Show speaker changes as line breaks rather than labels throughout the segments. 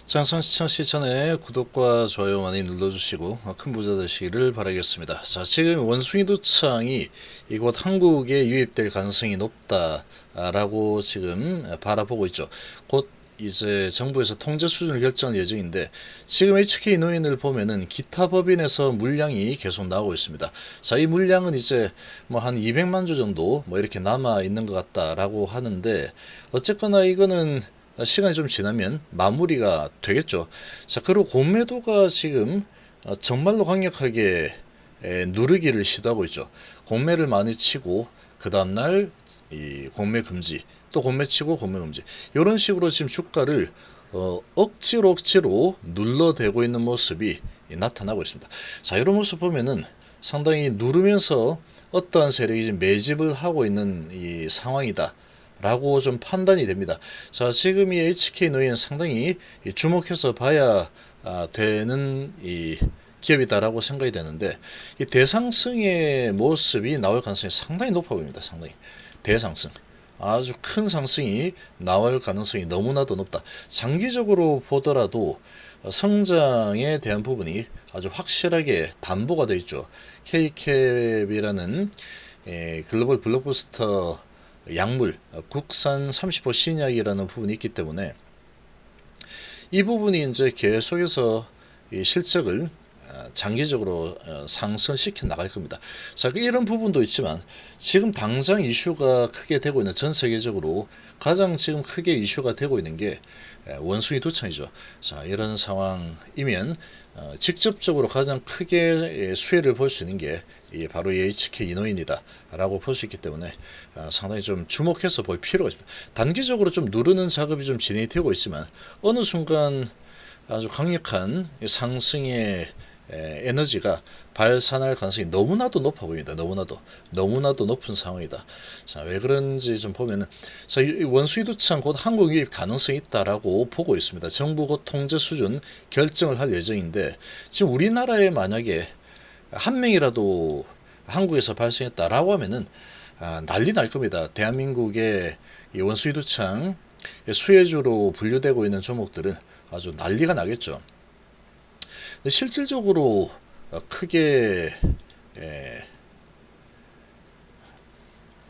자, 항상 시청하시기 전에 구독과 좋아요 많이 눌러주시고 큰 부자 되시기를 바라겠습니다. 자, 지금 원숭이 도창이 이곳 한국에 유입될 가능성이 높다라고 지금 바라보고 있죠. 곧 이제 정부에서 통제 수준을 결정할 예정인데, 지금 HK 노인을 보면은 기타 법인에서 물량이 계속 나오고 있습니다. 자, 이 물량은 이제 뭐 한 200만 주 정도 뭐 이렇게 남아 있는 것 같다라고 하는데, 어쨌거나 이거는 시간이 좀 지나면 마무리가 되겠죠. 자, 그리고 공매도가 지금 정말로 강력하게 누르기를 시도하고 있죠. 공매를 많이 치고 그 다음날 이 공매 금지, 또 공매 치고 공매 금지, 이런 식으로 지금 주가를 억지로 눌러대고 있는 모습이 나타나고 있습니다. 자, 이런 모습 보면은 상당히 누르면서 어떠한 세력이 지금 매집을 하고 있는 이 상황이다 라고 좀 판단이 됩니다. 자, 지금 이 HK 노예는 상당히 주목해서 봐야 되는 이 기업이다라고 생각이 되는데, 이 대상승의 모습이 나올 가능성이 상당히 높아 보입니다. 상당히 대상승, 아주 큰 상승이 나올 가능성이 너무나도 높다. 장기적으로 보더라도 성장에 대한 부분이 아주 확실하게 담보가 되어 있죠. K캡이라는 글로벌 블록버스터 약물, 국산 30% 신약이라는 부분이 있기 때문에 이 부분이 이제 계속해서 이 실적을 장기적으로 상승시켜 나갈 겁니다. 자, 이런 부분도 있지만 지금 당장 이슈가 크게 되고 있는, 전 세계적으로 가장 지금 크게 이슈가 되고 있는 게 원숭이 도창이죠. 자, 이런 상황이면 직접적으로 가장 크게 수혜를 볼 수 있는 게 바로 이 HK 이노인이다 라고 볼 수 있기 때문에 상당히 좀 주목해서 볼 필요가 있습니다. 단기적으로 좀 누르는 작업이 좀 진행이 되고 있지만 어느 순간 아주 강력한 상승의 에너지가 발산할 가능성이 너무나도 높아 보입니다. 너무나도 높은 상황이다. 자, 왜 그런지 좀 보면은, 자, 원숭이 도창 곧 한국 유입 가능성이 있다라고 보고 있습니다. 정부 곧 통제 수준 결정을 할 예정인데, 지금 우리나라에 만약에 한 명이라도 한국에서 발생했다라고 하면은 난리 날 겁니다. 대한민국의 이 원숭이 도창 수혜주로 분류되고 있는 종목들은 아주 난리가 나겠죠. 실질적으로 크게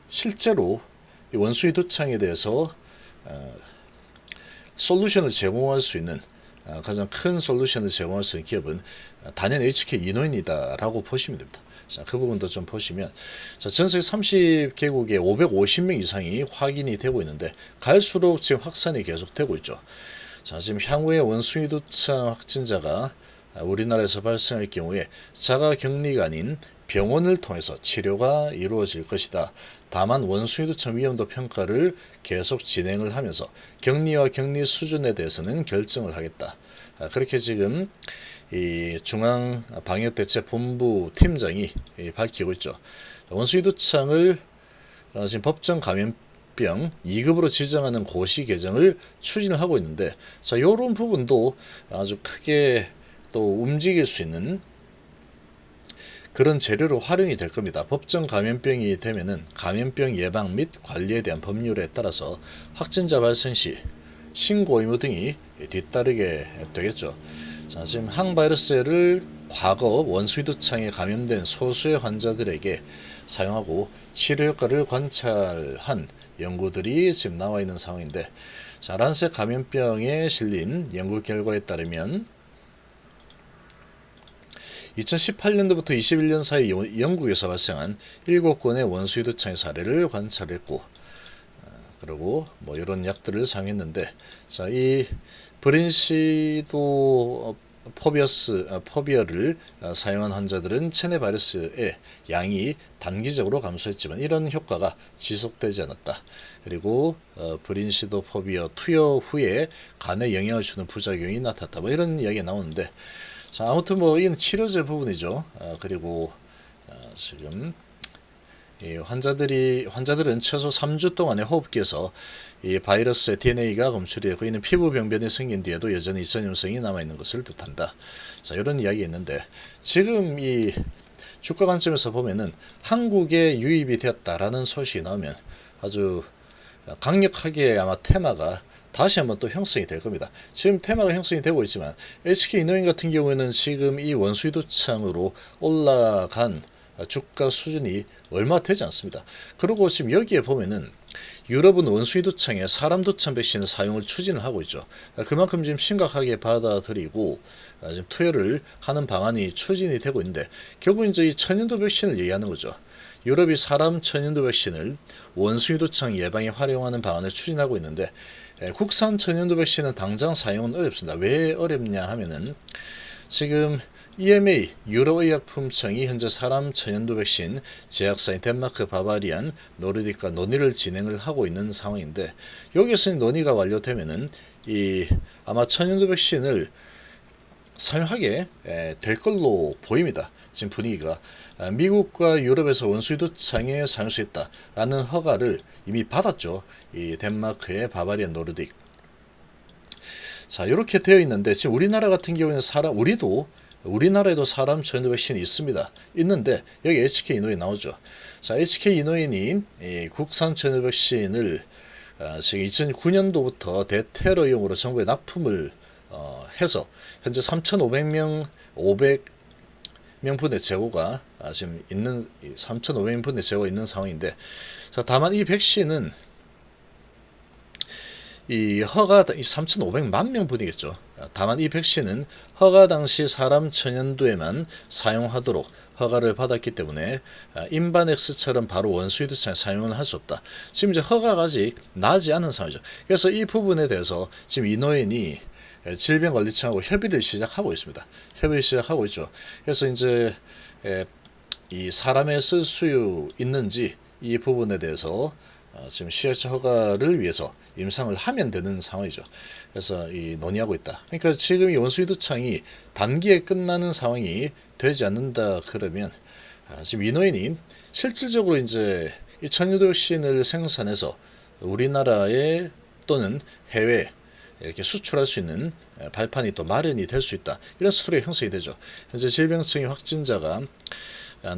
실제로 원숭이 도창에 대해서 솔루션을 제공할 수 있는, 가장 큰 솔루션을 제공할 수 있는 기업은 단연 HK 이노인이다라고 보시면 됩니다. 자, 그 부분도 좀 보시면, 자, 전 세계 30개국에 550명 이상이 확인이 되고 있는데 갈수록 지금 확산이 계속되고 있죠. 자, 지금 향후에 원숭이 도창 확진자가 우리나라에서 발생할 경우에 자가격리가 아닌 병원을 통해서 치료가 이루어질 것이다. 다만 원숭이 도창 위험도 평가를 계속 진행을 하면서 격리와 격리 수준에 대해서는 결정을 하겠다. 그렇게 지금 이 중앙방역대책본부 팀장이 밝히고 있죠. 원숭이 도창을 지금 법정 감염병 2급으로 지정하는 고시 개정을 추진을 하고 있는데, 자, 이런 부분도 아주 크게 또 움직일 수 있는 그런 재료로 활용이 될 겁니다. 법정 감염병이 되면은 감염병 예방 및 관리에 대한 법률에 따라서 확진자 발생 시 신고 의무 등이 뒤따르게 되겠죠. 자, 지금 항바이러스를 과거 원숭이 도창에 감염된 소수의 환자들에게 사용하고 치료 효과를 관찰한 연구들이 지금 나와 있는 상황인데, 자, 란셋 감염병에 실린 연구 결과에 따르면 2018년도부터 21년 사이 영국에서 발생한 7건의 원숭이 도창의 사례를 관찰했고, 그리고 뭐 이런 약들을 사용했는데, 자, 이 브린시도 포비어를 사용한 환자들은 체내 바이러스의 양이 단기적으로 감소했지만 이런 효과가 지속되지 않았다. 그리고 브린시도 포비어 투여 후에 간에 영향을 주는 부작용이 나타났다. 뭐 이런 이야기가 나오는데, 자, 아무튼 뭐 이건 치료제 부분이죠. 그리고 지금 이 환자들은 최소 3주 동안의 호흡기에서 이 바이러스의 DNA가 검출이 되고 있는 피부 병변이 생긴 뒤에도 여전히 전염성이 남아 있는 것을 뜻한다. 자, 이런 이야기가 있는데, 지금 이 주가 관점에서 보면은 한국에 유입이 되었다라는 소식이 나오면 아주 강력하게 아마 테마가 다시 한번 또 형성이 될 겁니다. 지금 테마가 형성이 되고 있지만 HK 이노인 같은 경우에는 지금 이 원수위도창으로 올라간 주가 수준이 얼마 되지 않습니다. 그리고 지금 여기에 보면은 유럽은 원수위도창에 사람도창 백신을 사용을 추진을 하고 있죠. 그만큼 지금 심각하게 받아들이고 지금 투여를 하는 방안이 추진이 되고 있는데, 결국 이제 이 천연두 백신을 얘기하는 거죠. 유럽이 사람 천연두 백신을 원수유도창 예방에 활용하는 방안을 추진하고 있는데, 국산 천연두 백신은 당장 사용은 어렵습니다. 왜 어렵냐 하면은 지금 EMA 유럽의약품청이 현재 사람 천연두 백신 제약사인 덴마크, 바바리안, 노르딕과 논의를 진행을 하고 있는 상황인데, 여기서 논의가 완료되면은 아마 천연두 백신을 사용하게 될 걸로 보입니다. 지금 분위기가 미국과 유럽에서 원수유도창에 사용할 수 있다라는 허가를 이미 받았죠. 이 덴마크의 바바리안, 노르딕. 자, 이렇게 되어 있는데, 지금 우리나라 같은 경우에는 우리나라에도 사람 천연두 백신이 있습니다. 있는데 여기 HK 이노인 나오죠. 자, HK 이노인이 국산 천연두 백신을 지금 2009년도부터 대테러용으로 정부에 납품을 해서 현재 3,500명 500명분의 재고가 지금 있는 3,500명분의 재고가 있는 상황인데, 자, 다만 이 백신은 이 3,500만 명분이겠죠. 다만 이 백신은 허가 당시 사람 천연두에만 사용하도록 허가를 받았기 때문에 인바넥스처럼 바로 원수유도창에 사용을 할 수 없다. 지금 이제 허가가 아직 나지 않은 상황이죠. 그래서 이 부분에 대해서 지금 이노인이 질병관리청하고 협의를 시작하고 있습니다. 협의를 시작하고 있죠. 그래서 이제 이 사람에 쓸 수 있는지 이 부분에 대해서 지금 시행처 허가를 위해서 임상을 하면 되는 상황이죠. 그래서 논의하고 있다. 그러니까 지금 이 원수유도창이 단기에 끝나는 상황이 되지 않는다 그러면 지금 이노인이 실질적으로 이제 이 천연두 백신을 생산해서 우리나라에 또는 해외 이렇게 수출할 수 있는 발판이 또 마련이 될 수 있다. 이런 스토리가 형성이 되죠. 현재 질병청의 확진자가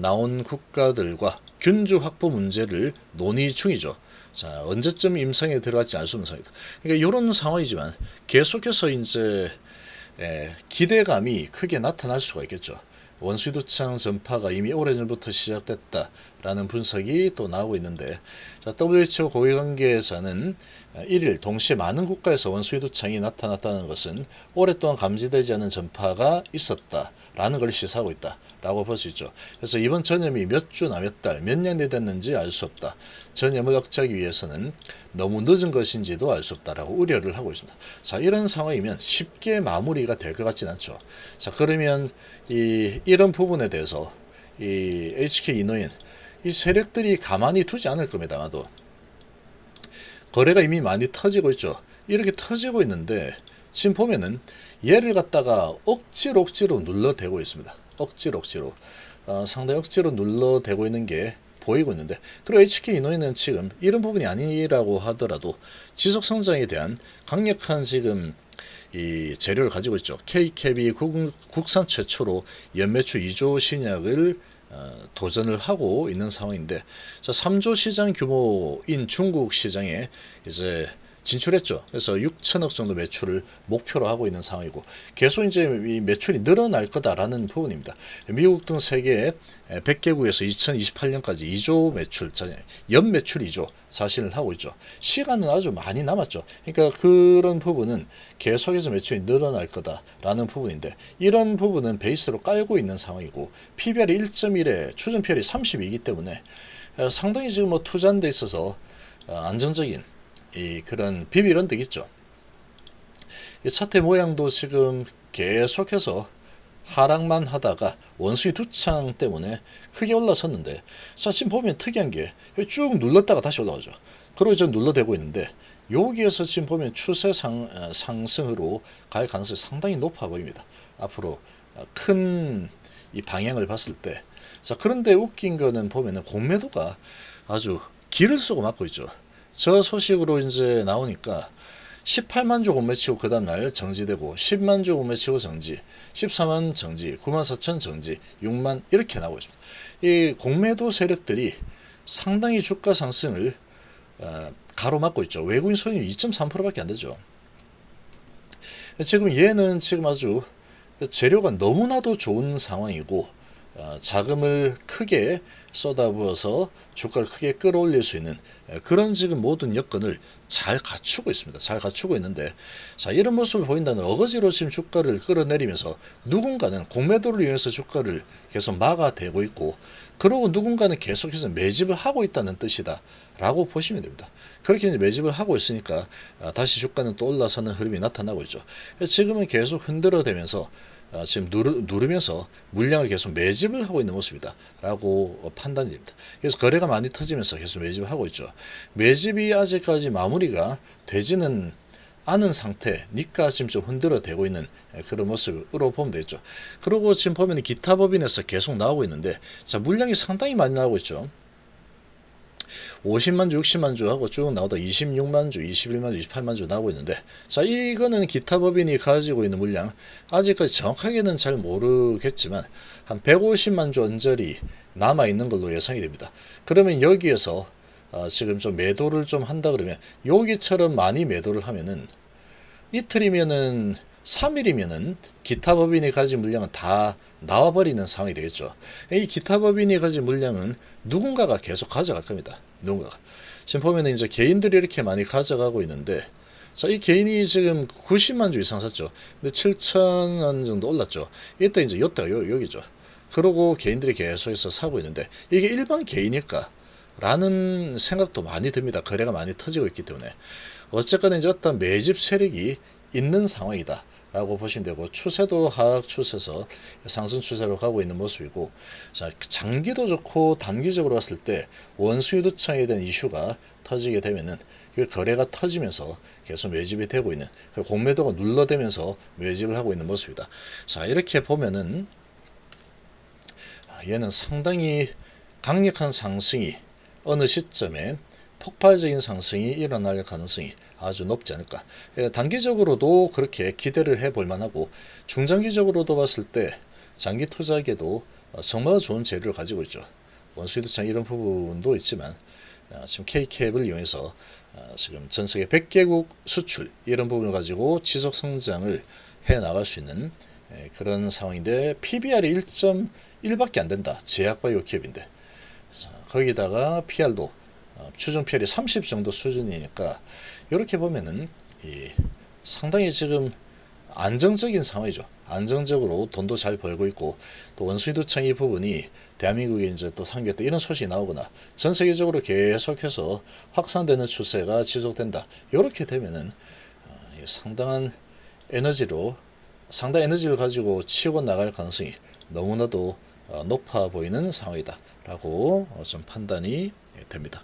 나온 국가들과 균주 확보 문제를 논의 중이죠. 자, 언제쯤 임상에 들어갈지 알 수 없는 상황이다. 그러니까 이런 상황이지만 계속해서 이제 기대감이 크게 나타날 수가 있겠죠. 원수유도창 전파가 이미 오래전부터 시작됐다라는 분석이 또 나오고 있는데, 자, WHO 고위관계자는 1일 동시에 많은 국가에서 원수유도창이 나타났다는 것은 오랫동안 감지되지 않은 전파가 있었다라는 걸 시사하고 있다라고 볼 수 있죠. 그래서 이번 전염이 몇 주나 몇 달, 몇 년이 됐는지 알 수 없다. 전염을 억제하기 위해서는 너무 늦은 것인지도 알 수 없다라고 우려를 하고 있습니다. 자, 이런 상황이면 쉽게 마무리가 될 것 같지는 않죠. 자, 그러면 이런 부분에 대해서 이 HK 이노인 이 세력들이 가만히 두지 않을 겁니다. 아마도 거래가 이미 많이 터지고 있죠. 이렇게 터지고 있는데 지금 보면은 얘를 갖다가 억지로 눌러대고 있습니다. 억지로 상당히 억지로 눌러대고 있는 게 보이고 있는데, 그리고 HK 이노인은 지금 이런 부분이 아니라고 하더라도 지속 성장에 대한 강력한 지금 이 재료를 가지고 있죠. K캡이 국산 최초로 연매출 2조 신약을 도전을 하고 있는 상황인데, 자, 3조 시장 규모인 중국 시장에 이제 진출했죠. 그래서 6천억 정도 매출을 목표로 하고 있는 상황이고, 계속 이제 이 매출이 늘어날 거다라는 부분입니다. 미국 등 세계 100개국에서 2028년까지 2조 매출, 연 매출 2조 자신을 하고 있죠. 시간은 아주 많이 남았죠. 그러니까 그런 부분은 계속해서 매출이 늘어날 거다라는 부분인데, 이런 부분은 베이스로 깔고 있는 상황이고, PBR이 1.1에 추정 PR이 32이기 때문에 상당히 지금 뭐 투자한 데 있어서 안정적인 그런 비비런 되겠죠. 이 차트 모양도 지금 계속해서 하락만 하다가 원수유도창 때문에 크게 올라섰는데, 자, 지금 보면 특이한 게 쭉 눌렀다가 다시 올라가죠. 그리고 좀 눌러대고 있는데, 여기에서 지금 보면 추세 상승으로 갈 가능성이 상당히 높아 보입니다. 앞으로 큰 이 방향을 봤을 때. 자, 그런데 웃긴 거는 보면은 공매도가 아주 길을 쓰고 막고 있죠. 저 소식으로 이제 나오니까 18만 주 공매치고 그 다음날 정지되고, 10만 주 공매치고 정지, 14만 정지, 9만 4천 정지, 6만 이렇게 나오고 있습니다. 이 공매도 세력들이 상당히 주가 상승을 가로막고 있죠. 외국인 손익 2.3%밖에 안 되죠. 지금 얘는 지금 아주 재료가 너무나도 좋은 상황이고 자금을 크게 쏟아부어서 주가를 크게 끌어올릴 수 있는 그런 지금 모든 여건을 잘 갖추고 있습니다. 잘 갖추고 있는데 자 이런 모습을 보인다는 어거지로 지금 주가를 끌어내리면서 누군가는 공매도를 이용해서 주가를 계속 막아대고 있고 그러고 누군가는 계속해서 매집을 하고 있다는 뜻이다 라고 보시면 됩니다. 그렇게 이제 매집을 하고 있으니까 다시 주가는 또 올라서는 흐름이 나타나고 있죠. 지금은 계속 흔들어대면서 지금 누르면서 물량을 계속 매집을 하고 있는 모습이다 라고 판단이 됩니다. 그래서 거래가 많이 터지면서 계속 매집을 하고 있죠. 매집이 아직까지 마무리가 되지는 않은 상태니까 지금 좀 흔들어대고 있는 그런 모습으로 보면 되겠죠. 그리고 지금 보면 기타 법인에서 계속 나오고 있는데 자 물량이 상당히 많이 나오고 있죠. 50만 주, 60만 주 하고 쭉 나오다 26만 주, 21만 주, 28만 주 나오고 있는데 자 이거는 기타 법인이 가지고 있는 물량 아직까지 정확하게는 잘 모르겠지만 한 150만 주 언저리 남아 있는 걸로 예상이 됩니다. 그러면 여기에서 지금 좀 매도를 좀 한다 그러면 여기처럼 많이 매도를 하면은 이틀이면은 3일이면은 기타 법인이 가진 물량은 다 나와버리는 상황이 되겠죠. 이 기타 법인이 가진 물량은 누군가가 계속 가져갈 겁니다. 누군가가. 지금 보면은 이제 개인들이 이렇게 많이 가져가고 있는데, 자, 이 개인이 지금 90만 주 이상 샀죠. 근데 7천 원 정도 올랐죠. 이때 이제 요때가 여기죠. 그러고 개인들이 계속해서 사고 있는데, 이게 일반 개인일까? 라는 생각도 많이 듭니다. 거래가 많이 터지고 있기 때문에. 어쨌거나 이제 어떤 매집 세력이 있는 상황이다 라고 보시면 되고 추세도 하락 추세에서 상승 추세로 가고 있는 모습이고 자 장기도 좋고 단기적으로 봤을 때 원수유 도창에 대한 이슈가 터지게 되면은 그 거래가 터지면서 계속 매집이 되고 있는 그 공매도가 눌러대면서 매집을 하고 있는 모습이다. 자 이렇게 보면은 얘는 상당히 강력한 상승이 어느 시점에 폭발적인 상승이 일어날 가능성이 아주 높지 않을까. 단기적으로도 그렇게 기대를 해볼 만하고 중장기적으로도 봤을 때 장기 투자에게도 정말 좋은 재료를 가지고 있죠. 원수유도창 이런 부분도 있지만 지금 K캡을 이용해서 지금 전 세계 100개국 수출 이런 부분을 가지고 지속 성장을 해 나갈 수 있는 그런 상황인데 PBR이 1.1밖에 안 된다. 제약바이오 기업인데 거기다가 PR도 추정 PR이 30 정도 수준이니까 이렇게 보면은 상당히 지금 안정적인 상황이죠. 안정적으로 돈도 잘 벌고 있고 또 원수유도청 이 부분이 대한민국에 이제 또 상계했다 이런 소식이 나오거나 전 세계적으로 계속해서 확산되는 추세가 지속된다. 이렇게 되면은 상당한 에너지를 가지고 치고 나갈 가능성이 너무나도 높아 보이는 상황이다라고 좀 판단이 됩니다.